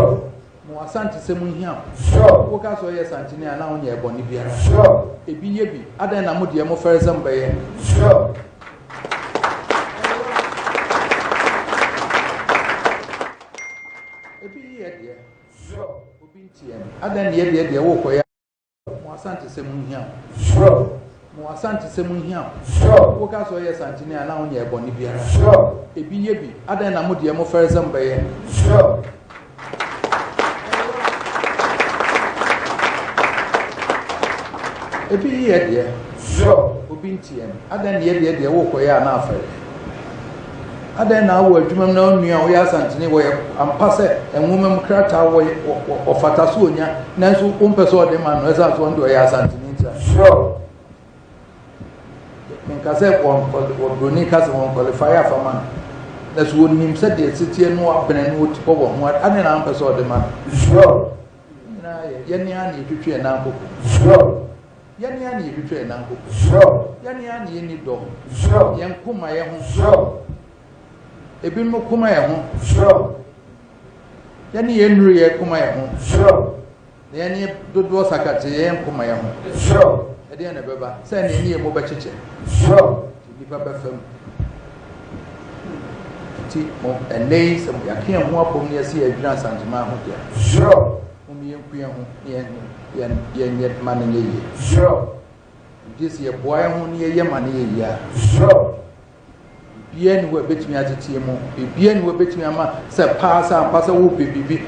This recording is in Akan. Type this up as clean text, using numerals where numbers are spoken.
Mo Asante semu hia. Wo ka so ye Asantene ana onye eboni biara. Ebi ye bi adan na mo de mo fere zamba ye. Ebi ye de. Obi ntiem. Adan ye de wo koya. Mo Asante semu hia. Mo Asante semu hia. Wo ka so ye Asantene ana onye eboni biara. Ebi ye bi adan na mo de mo fere zamba ye. Ebi ye de. Obi ntiem. Adan ye de wo koya na afere. Adan na wo adwuma na onua wo ya Asantene wo ye ampase enwuma mu krata wo ofata so onya nanso wo mpese ode ma no esa so ndo ya Asantene ntia. Nkase ko doni kase won qualify afama na so nim se de sitie no abena no tipo wo ho ane na mpese ode ma. Na ye ni ani twetwe na nkoko. Yani ani twetwe na nkoko. Yani ani ye ni do. Yen kuma ye ho. Ebi mo kuma ye ho. Yani ye nuru ye kuma ye ho. Yani dodo sakate ye kuma ye ho. Ede na beba se na ni ye mo ba cheche. Ni baba fam. Ti mo enei se mo yakia ho apom ne se adwira Asantema ho dia. Mo mi enkuya ho ye nyet man ne ye. This ye boy ho ne ye man ne ye ya. Bien wo betumi atetie mo. Bien wo betumi ama se paasa wo bibi